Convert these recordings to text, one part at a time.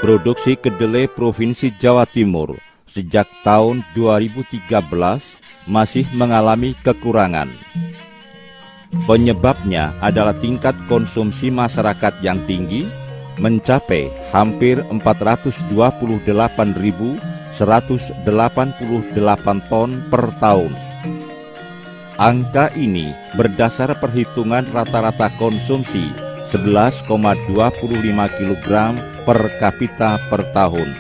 Produksi kedelai Provinsi Jawa Timur sejak tahun 2013 masih mengalami kekurangan. Penyebabnya adalah tingkat konsumsi masyarakat yang tinggi, mencapai hampir 428.188 ton per tahun. Angka ini berdasar perhitungan rata-rata konsumsi 11,25 kg per kapita per tahun.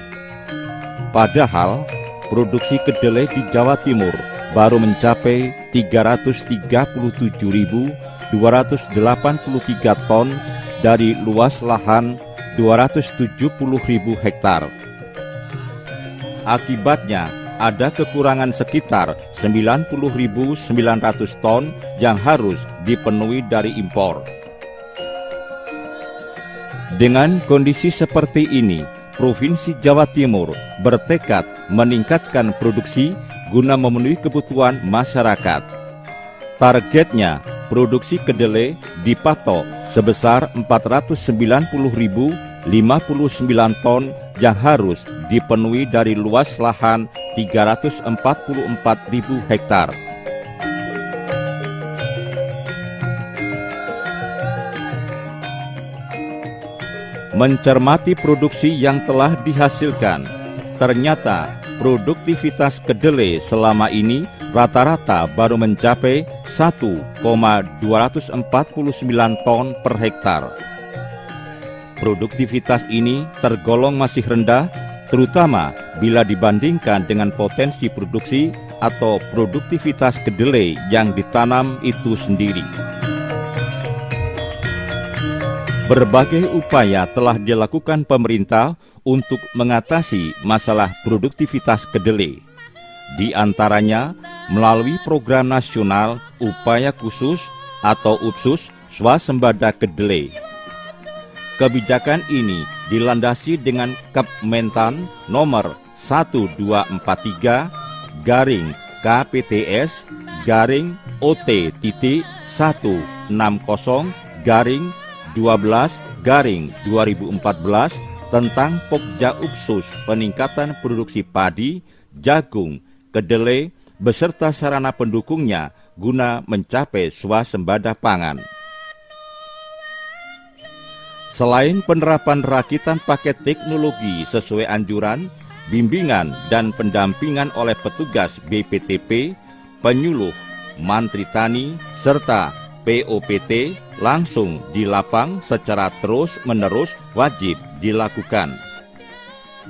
Padahal, produksi kedelai di Jawa Timur baru mencapai 337.283 ton dari luas lahan 270.000 hektar. Akibatnya, ada kekurangan sekitar 90.900 ton yang harus dipenuhi dari impor. Dengan kondisi seperti ini, Provinsi Jawa Timur bertekad meningkatkan produksi guna memenuhi kebutuhan masyarakat. Targetnya, produksi kedelai dipatok sebesar 490.059 ton yang harus dipenuhi dari luas lahan 344.000 hektar. Mencermati produksi yang telah dihasilkan, ternyata produktivitas kedelai selama ini rata-rata baru mencapai 1,249 ton per hektar. Produktivitas ini tergolong masih rendah, terutama bila dibandingkan dengan potensi produksi atau produktivitas kedelai yang ditanam itu sendiri. Berbagai upaya telah dilakukan pemerintah untuk mengatasi masalah produktivitas kedelai. Di antaranya melalui program nasional upaya khusus atau UPSUS swasembada kedelai. Kebijakan ini dilandasi dengan Kementan nomor 1234-KPTS/OT-160/12/2014 tentang Pokja UPSUS peningkatan produksi padi, jagung, kedelai beserta sarana pendukungnya guna mencapai swasembada pangan. Selain penerapan rakitan paket teknologi sesuai anjuran, bimbingan dan pendampingan oleh petugas BPTP, penyuluh, mantri tani, serta POPT langsung di lapang secara terus-menerus wajib dilakukan.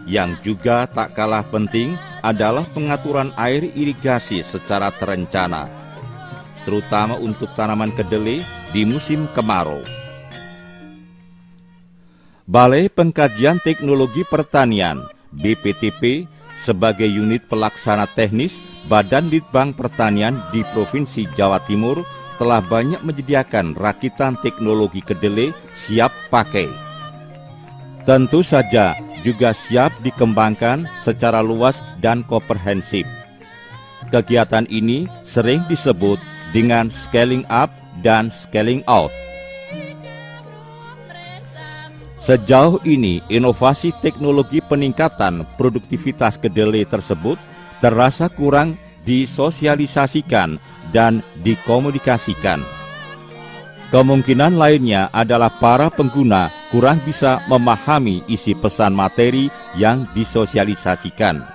Yang juga tak kalah penting adalah pengaturan air irigasi secara terencana, terutama untuk tanaman kedelai di musim kemarau. Balai Pengkajian Teknologi Pertanian BPTP sebagai unit pelaksana teknis Badan Litbang Pertanian di Provinsi Jawa Timur telah banyak menyediakan rakitan teknologi kedelai siap pakai. Tentu saja juga siap dikembangkan secara luas dan komprehensif. Kegiatan ini sering disebut dengan scaling up dan scaling out. Sejauh ini, inovasi teknologi peningkatan produktivitas kedelai tersebut terasa kurang disosialisasikan dan dikomunikasikan. Kemungkinan lainnya adalah para pengguna kurang bisa memahami isi pesan materi yang disosialisasikan.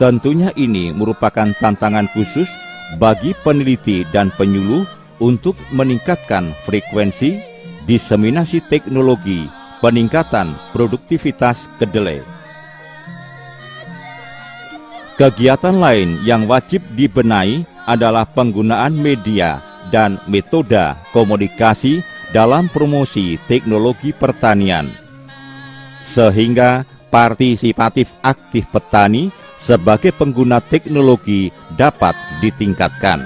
Tentunya ini merupakan tantangan khusus bagi peneliti dan penyuluh untuk meningkatkan frekuensi diseminasi teknologi peningkatan produktivitas kedelai. Kegiatan lain yang wajib dibenahi adalah penggunaan media dan metode komunikasi dalam promosi teknologi pertanian, sehingga partisipatif aktif petani sebagai pengguna teknologi dapat ditingkatkan.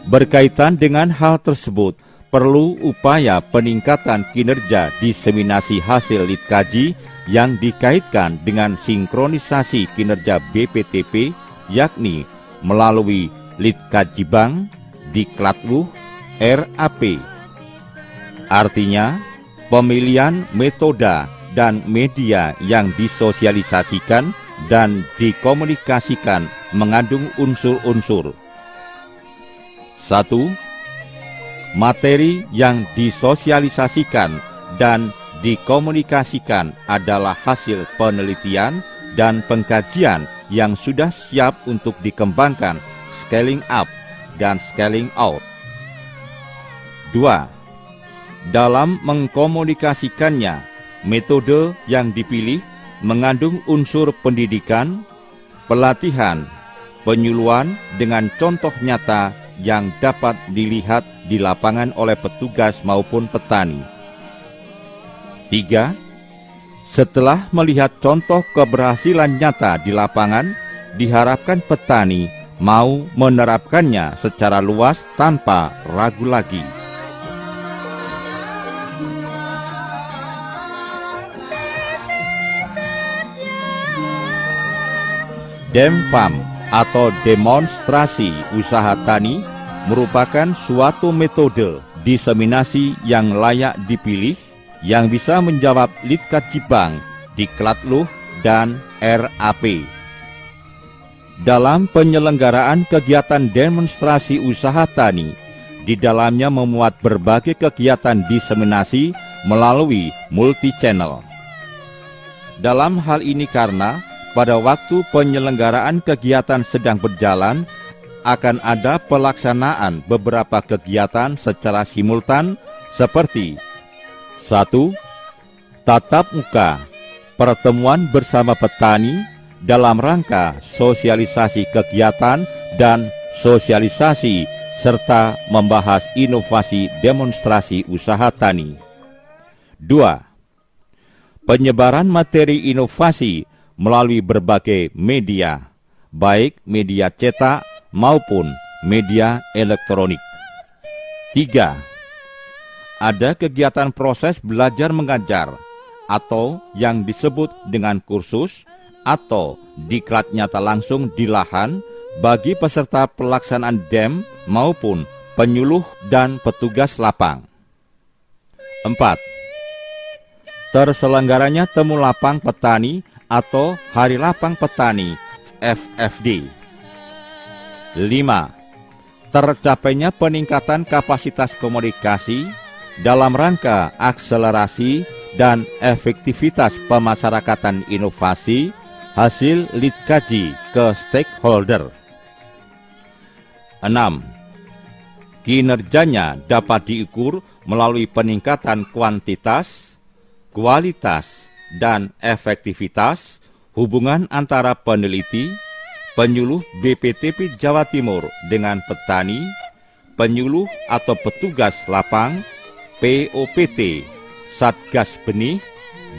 Berkaitan dengan hal tersebut, perlu upaya peningkatan kinerja diseminasi hasil litkaji yang dikaitkan dengan sinkronisasi kinerja BPTP, yakni melalui litkaji bank, Diklatluh RAP. Artinya, pemilihan metode dan media yang disosialisasikan dan dikomunikasikan mengandung unsur-unsur. 1. Materi yang disosialisasikan dan dikomunikasikan adalah hasil penelitian dan pengkajian yang sudah siap untuk dikembangkan, scaling up dan scaling out. 2. Dalam mengkomunikasikannya, metode yang dipilih mengandung unsur pendidikan, pelatihan, penyuluhan dengan contoh nyata yang dapat dilihat di lapangan oleh petugas maupun petani. 3. Setelah melihat contoh keberhasilan nyata di lapangan, diharapkan petani mau menerapkannya secara luas tanpa ragu lagi. DEMFAM atau demonstrasi usaha tani merupakan suatu metode diseminasi yang layak dipilih yang bisa menjawab Litkajibang, Diklatluh, dan RAP. Dalam penyelenggaraan kegiatan demonstrasi usaha tani, di dalamnya memuat berbagai kegiatan diseminasi melalui multi-channel. Dalam hal ini karena pada waktu penyelenggaraan kegiatan sedang berjalan, akan ada pelaksanaan beberapa kegiatan secara simultan seperti 1. Tatap muka, pertemuan bersama petani dalam rangka sosialisasi kegiatan dan sosialisasi serta membahas inovasi demonstrasi usaha tani. 2. Penyebaran materi inovasi melalui berbagai media, baik media cetak maupun media elektronik. 3. Ada kegiatan proses belajar mengajar atau yang disebut dengan kursus atau diklat nyata langsung di lahan bagi peserta pelaksanaan DEM maupun penyuluh dan petugas lapang. 4. Terselenggaranya temu lapang petani atau Hari Lapang Petani FFD. 5. Tercapainya peningkatan kapasitas komunikasi dalam rangka akselerasi dan efektivitas pemasyarakatan inovasi hasil Litkaji ke stakeholder. 6. Kinerjanya dapat diukur melalui peningkatan kuantitas, kualitas, dan efektivitas hubungan antara peneliti, penyuluh BPTP Jawa Timur dengan petani, penyuluh atau petugas lapang, POPT, Satgas Benih,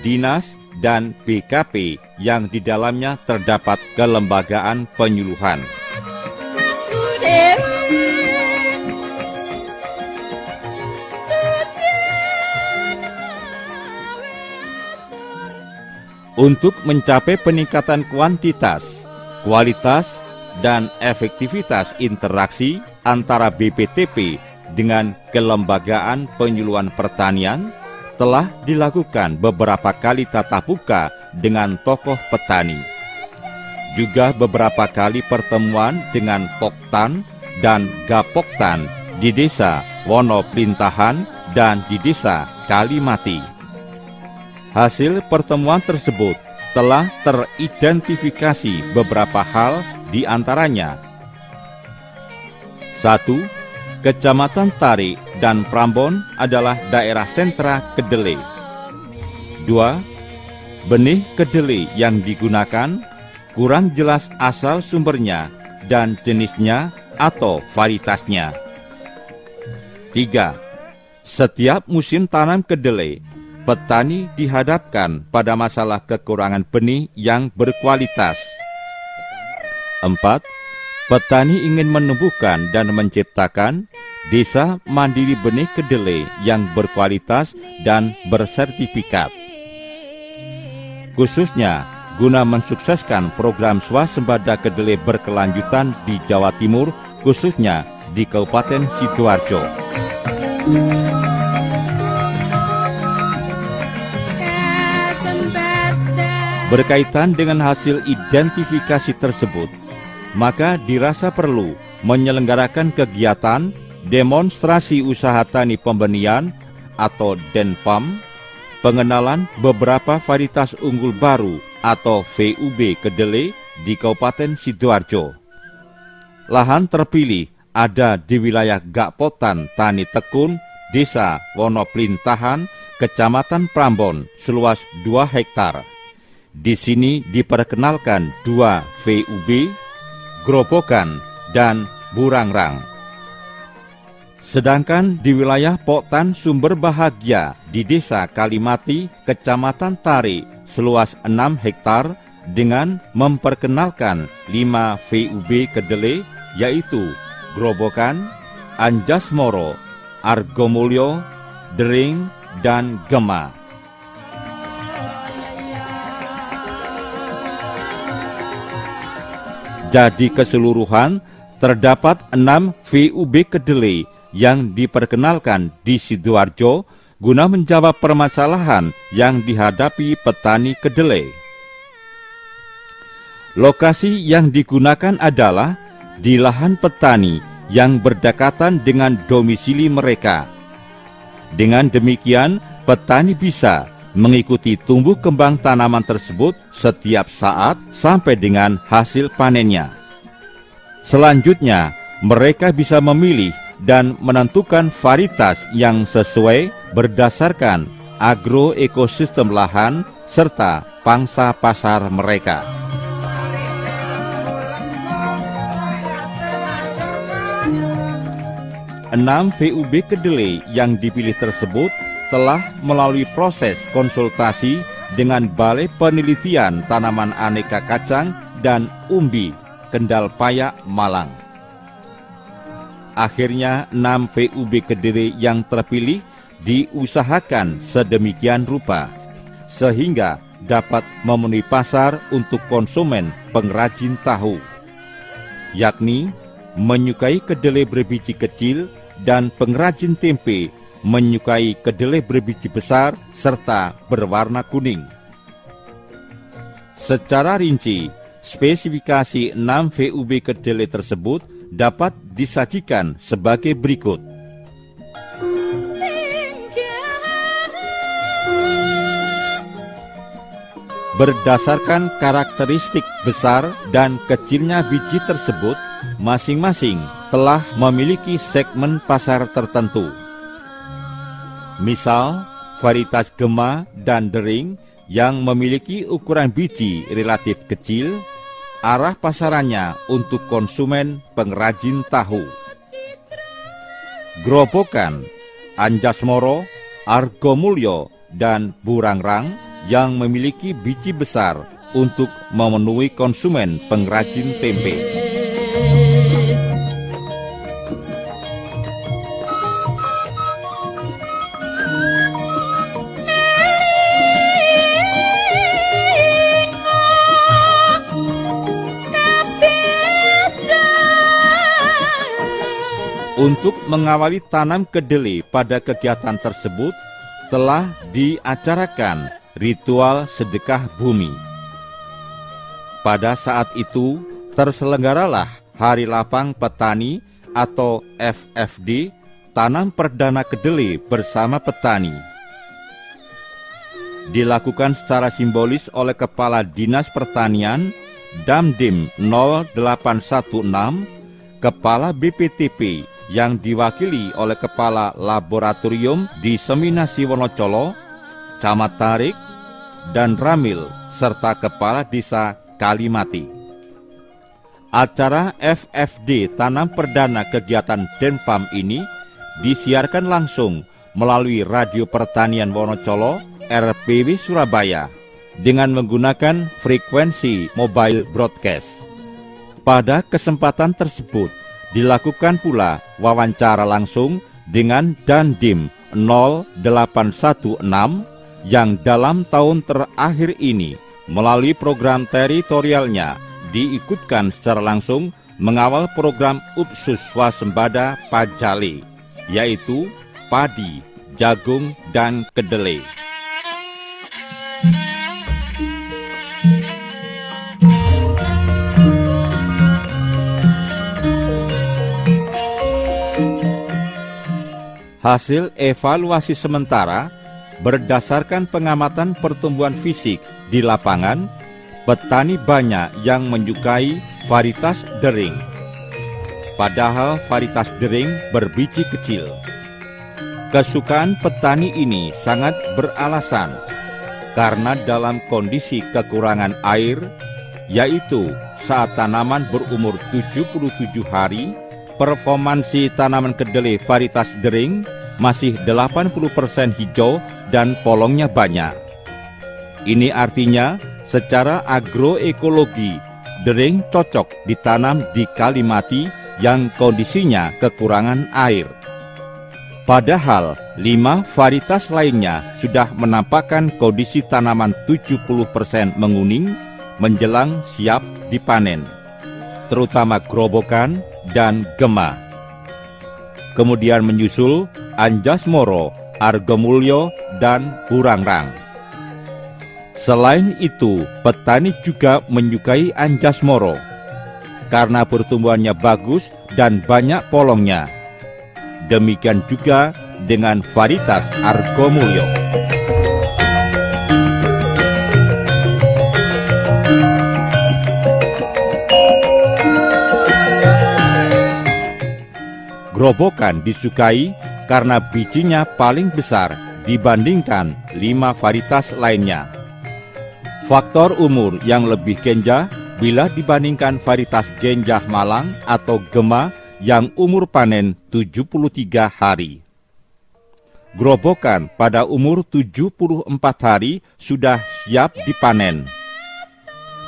Dinas, dan BKP yang di dalamnya terdapat kelembagaan penyuluhan. Untuk mencapai peningkatan kuantitas, kualitas, dan efektivitas interaksi antara BPTP dengan kelembagaan penyuluhan pertanian, telah dilakukan beberapa kali tatap muka dengan tokoh petani. Juga beberapa kali pertemuan dengan Poktan dan Gapoktan di desa Wonoplintahan dan di desa Kalimati. Hasil pertemuan tersebut telah teridentifikasi beberapa hal di antaranya. 1. Kecamatan Tarik dan Prambon adalah daerah sentra kedelai. 2. Benih kedelai yang digunakan kurang jelas asal sumbernya dan jenisnya atau varietasnya. 3. Setiap musim tanam kedelai, petani dihadapkan pada masalah kekurangan benih yang berkualitas. 4. Petani ingin menumbuhkan dan menciptakan desa mandiri benih kedelai yang berkualitas dan bersertifikat. Khususnya guna mensukseskan program swasembada kedelai berkelanjutan di Jawa Timur, khususnya di Kabupaten Sidoarjo. Berkaitan dengan hasil identifikasi tersebut, maka dirasa perlu menyelenggarakan kegiatan demonstrasi usaha tani pembenihan atau DENFAM, pengenalan beberapa varietas unggul baru atau VUB kedelai di Kabupaten Sidoarjo. Lahan terpilih ada di wilayah Gakpotan Tani Tekun, Desa Wonoplintahan, Kecamatan Prambon, seluas 2 hektar. Di sini diperkenalkan 2 VUB, Grobogan dan Burangrang. Sedangkan di wilayah Poktan Sumber Bahagia di Desa Kalimati, Kecamatan Tari, seluas 6 hektar dengan memperkenalkan 5 VUB kedelai, yaitu Grobogan, Anjasmoro, Argomulyo, Dering, dan Gema. Jadi keseluruhan terdapat 6 VUB kedelai yang diperkenalkan di Sidoarjo guna menjawab permasalahan yang dihadapi petani kedelai. Lokasi yang digunakan adalah di lahan petani yang berdekatan dengan domisili mereka. Dengan demikian, petani bisa mengikuti tumbuh kembang tanaman tersebut setiap saat sampai dengan hasil panennya. Selanjutnya, mereka bisa memilih dan menentukan varietas yang sesuai berdasarkan agroekosistem lahan serta pangsa pasar mereka. Enam VUB kedelai yang dipilih tersebut telah melalui proses konsultasi dengan Balai Penelitian Tanaman Aneka Kacang dan Umbi, Kendal Payak, Malang. Akhirnya 6 VUB kedelai yang terpilih diusahakan sedemikian rupa, sehingga dapat memenuhi pasar untuk konsumen pengrajin tahu, yakni menyukai kedelai berbiji kecil dan pengrajin tempe menyukai kedelai berbiji besar serta berwarna kuning. Secara rinci, spesifikasi 6 VUB kedelai tersebut dapat disajikan sebagai berikut. Berdasarkan karakteristik besar dan kecilnya biji tersebut, masing-masing telah memiliki segmen pasar tertentu. Misal, varietas Gema dan Dering yang memiliki ukuran biji relatif kecil, arah pasarannya untuk konsumen pengrajin tahu. Grobogan, Anjasmoro, Argomulyo, dan Burangrang yang memiliki biji besar untuk memenuhi konsumen pengrajin tempe. Untuk mengawali tanam kedelai pada kegiatan tersebut, telah diacarakan ritual sedekah bumi. Pada saat itu, terselenggaralah Hari Lapang Petani atau FFD, tanam perdana kedelai bersama petani. Dilakukan secara simbolis oleh Kepala Dinas Pertanian, Damdim 0816, Kepala BPTP, yang diwakili oleh Kepala Laboratorium Diseminasi Wonocolo, Camat Tarik, dan Ramil, serta Kepala Desa Kalimati. Acara FFD Tanam Perdana Kegiatan DENFAM ini disiarkan langsung melalui Radio Pertanian Wonocolo, RPW Surabaya, dengan menggunakan frekuensi mobile broadcast. Pada kesempatan tersebut, dilakukan pula wawancara langsung dengan Dandim 0816 yang dalam tahun terakhir ini melalui program teritorialnya diikutkan secara langsung mengawal program Upsus Swasembada Pajale, yaitu padi, jagung, dan kedelai. Hasil evaluasi sementara berdasarkan pengamatan pertumbuhan fisik di lapangan, petani banyak yang menyukai varietas dering. Padahal varietas dering berbiji kecil. Kesukaan petani ini sangat beralasan karena dalam kondisi kekurangan air, yaitu saat tanaman berumur 77 hari, performansi tanaman kedelai varietas dering masih 80% hijau dan polongnya banyak. Ini artinya secara agroekologi, dering cocok ditanam di Kalimati yang kondisinya kekurangan air. Padahal 5 varietas lainnya sudah menampakkan kondisi tanaman 70% menguning menjelang siap dipanen, terutama Grobogan dan Gema. Kemudian menyusul Anjasmoro, Argomulyo, dan Burangrang. Selain itu, petani juga menyukai Anjasmoro karena pertumbuhannya bagus dan banyak polongnya. Demikian juga dengan varietas Argomulyo. Grobogan disukai karena bijinya paling besar dibandingkan 5 varietas lainnya. Faktor umur yang lebih genjah bila dibandingkan varietas Genjah Malang atau Gema yang umur panen 73 hari. Grobogan pada umur 74 hari sudah siap dipanen.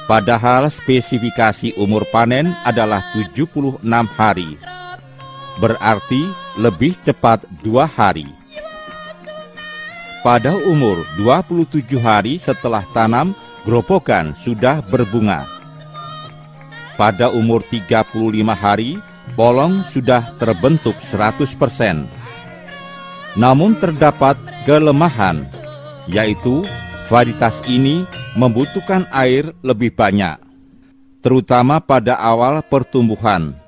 Padahal spesifikasi umur panen adalah 76 hari. Berarti lebih cepat 2 hari. Pada umur 27 hari setelah tanam, Grobogan sudah berbunga. Pada umur 35 hari, polong sudah terbentuk 100%. Namun terdapat kelemahan, yaitu varietas ini membutuhkan air lebih banyak, terutama pada awal pertumbuhan.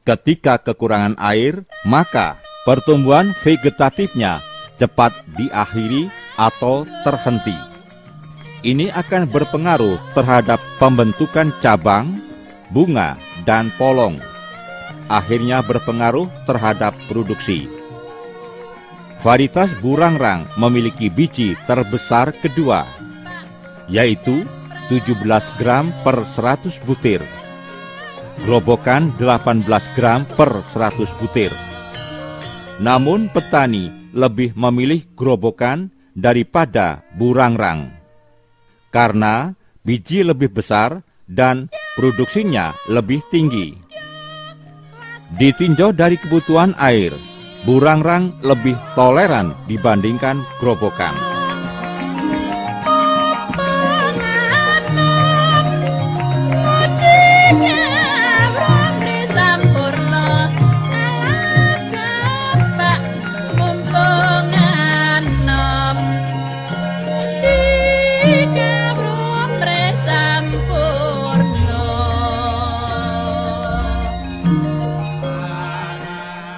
Ketika kekurangan air, maka pertumbuhan vegetatifnya cepat diakhiri atau terhenti. Ini akan berpengaruh terhadap pembentukan cabang, bunga, dan polong. Akhirnya berpengaruh terhadap produksi. Varietas Burangrang memiliki biji terbesar kedua, yaitu 17 gram per 100 butir. Grobogan 18 gram per 100 butir. Namun petani lebih memilih Grobogan daripada Burangrang karena biji lebih besar dan produksinya lebih tinggi. Ditinjau dari kebutuhan air, Burangrang lebih toleran dibandingkan Grobogan.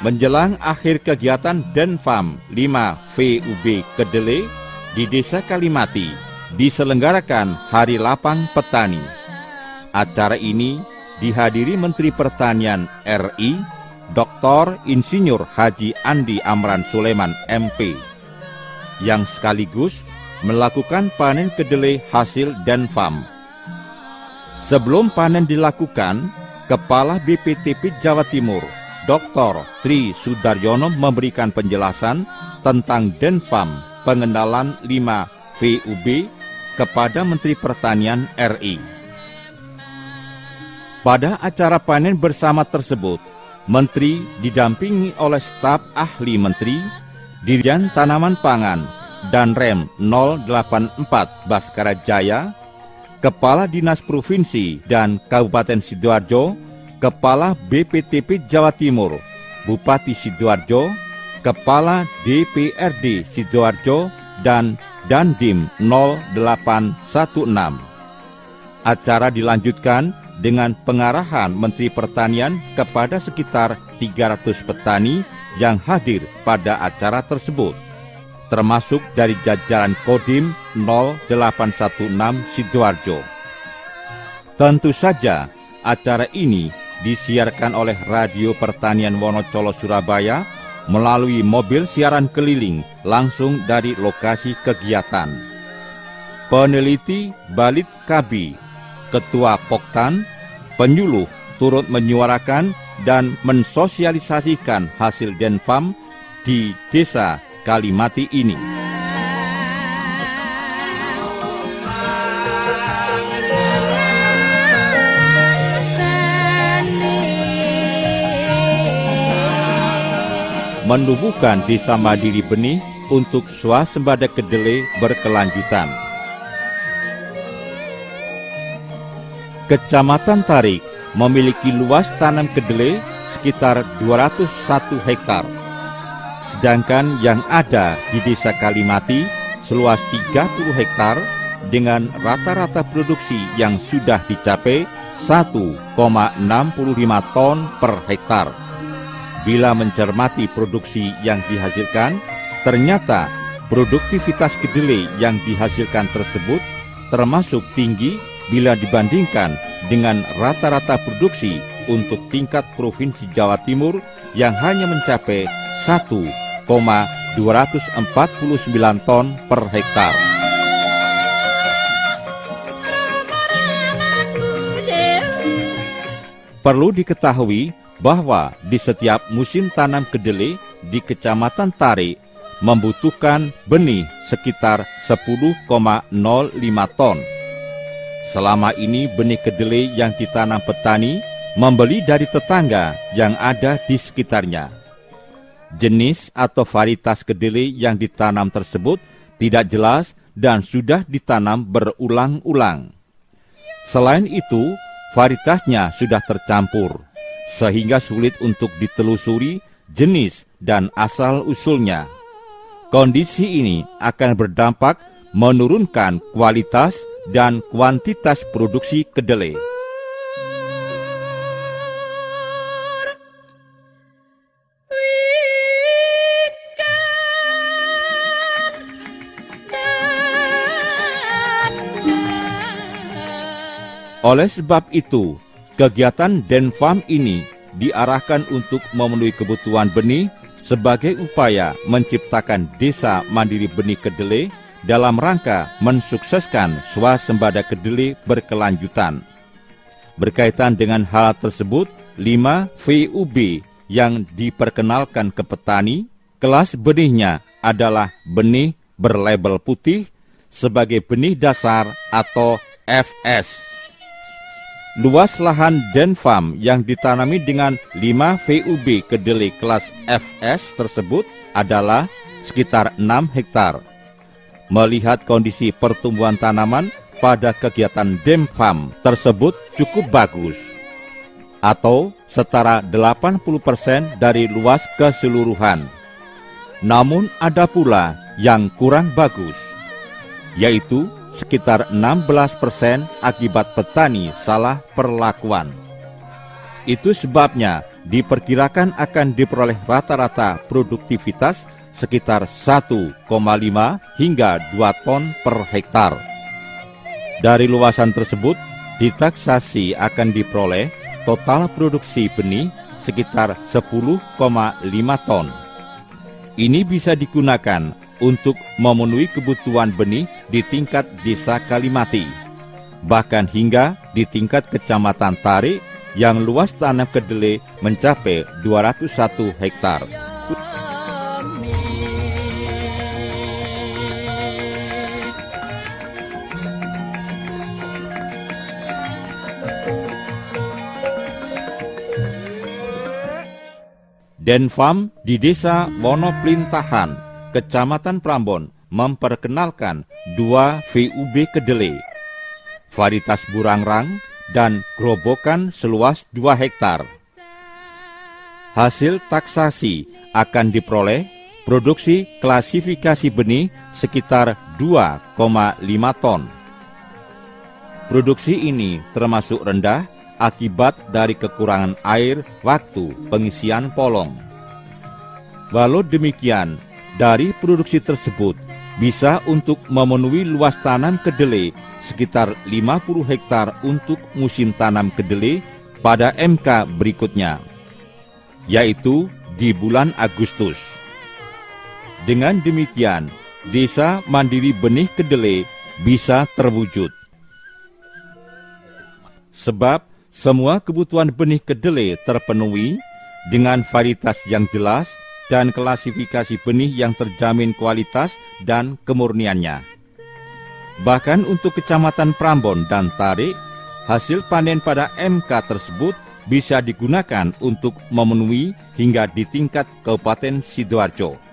Menjelang akhir kegiatan Denfam 5 VUB Kedelai di Desa Kalimati, diselenggarakan Hari Lapang Petani. Acara ini dihadiri Menteri Pertanian RI, Dr. Insinyur Haji Andi Amran Sulaiman MP, yang sekaligus melakukan panen kedelai hasil Denfam. Sebelum panen dilakukan, Kepala BPTP Jawa Timur, Dr. Tri Sudaryono memberikan penjelasan tentang Denfam pengenalan 5 VUB kepada Menteri Pertanian RI. Pada acara panen bersama tersebut, Menteri didampingi oleh staf ahli Menteri, Dirjen Tanaman Pangan, dan Rem 084 Baskara Jaya, Kepala Dinas Provinsi dan Kabupaten Sidoarjo, Kepala BPTP Jawa Timur, Bupati Sidoarjo, Kepala DPRD Sidoarjo, dan Dandim 0816. Acara dilanjutkan dengan pengarahan Menteri Pertanian kepada sekitar 300 petani yang hadir pada acara tersebut, termasuk dari jajaran Kodim 0816 Sidoarjo. Tentu saja acara ini disiarkan oleh Radio Pertanian Wonocolo Surabaya melalui mobil siaran keliling langsung dari lokasi kegiatan. Peneliti Balit Kabi, Ketua Poktan, penyuluh turut menyuarakan dan mensosialisasikan hasil Denfam di Desa Kalimati ini. Menumbuhkan Desa Mandiri Benih untuk swasembada kedelai berkelanjutan. Kecamatan Tarik memiliki luas tanam kedelai sekitar 201 hektar. Sedangkan yang ada di Desa Kalimati seluas 30 hektar dengan rata-rata produksi yang sudah dicapai 1,65 ton per hektar. Bila mencermati produksi yang dihasilkan, ternyata produktivitas kedelai yang dihasilkan tersebut termasuk tinggi bila dibandingkan dengan rata-rata produksi untuk tingkat Provinsi Jawa Timur yang hanya mencapai 1,249 ton per hektar. Perlu diketahui bahwa di setiap musim tanam kedelai di Kecamatan Tarik membutuhkan benih sekitar 10,05 ton. Selama ini benih kedelai yang ditanam petani membeli dari tetangga yang ada di sekitarnya. Jenis atau varietas kedelai yang ditanam tersebut tidak jelas dan sudah ditanam berulang-ulang. Selain itu, varietasnya sudah tercampur, sehingga sulit untuk ditelusuri jenis dan asal-usulnya. Kondisi ini akan berdampak menurunkan kualitas dan kuantitas produksi kedelai. Oleh sebab itu, kegiatan Denfam ini diarahkan untuk memenuhi kebutuhan benih sebagai upaya menciptakan Desa Mandiri Benih Kedelai dalam rangka mensukseskan swasembada kedelai berkelanjutan. Berkaitan dengan hal tersebut, 5 VUB yang diperkenalkan ke petani, kelas benihnya adalah benih berlabel putih sebagai benih dasar atau FS. Luas lahan Denfam yang ditanami dengan 5 VUB kedelai kelas FS tersebut adalah sekitar 6 hektar. Melihat kondisi pertumbuhan tanaman pada kegiatan Denfam tersebut cukup bagus, atau setara 80% dari luas keseluruhan. Namun ada pula yang kurang bagus, yaitu sekitar 16% akibat petani salah perlakuan. Itu sebabnya diperkirakan akan diperoleh rata-rata produktivitas sekitar 1,5 hingga 2 ton per hektar. Dari luasan tersebut, ditaksasi akan diperoleh total produksi benih sekitar 10,5 ton. Ini bisa digunakan untuk memenuhi kebutuhan benih di tingkat Desa Kalimati, bahkan hingga di tingkat Kecamatan Tarik yang luas tanam kedelai mencapai 201 hektar. Denfam di Desa Wonoplintahan, Kecamatan Prambon, memperkenalkan 2 VUB kedelai, varietas Burangrang dan gerobokan seluas 2 hektar. Hasil taksasi akan diperoleh produksi klasifikasi benih sekitar 2,5 ton. Produksi ini termasuk rendah akibat dari kekurangan air waktu pengisian polong. Walau demikian, dari produksi tersebut bisa untuk memenuhi luas tanam kedelai sekitar 50 hektar untuk musim tanam kedelai pada MK berikutnya, yaitu di bulan Agustus. Dengan demikian, desa mandiri benih kedelai bisa terwujud. Sebab semua kebutuhan benih kedelai terpenuhi dengan varietas yang jelas dan klasifikasi benih yang terjamin kualitas dan kemurniannya. Bahkan untuk Kecamatan Prambon dan Tarik, hasil panen pada MK tersebut bisa digunakan untuk memenuhi hingga di tingkat Kabupaten Sidoarjo.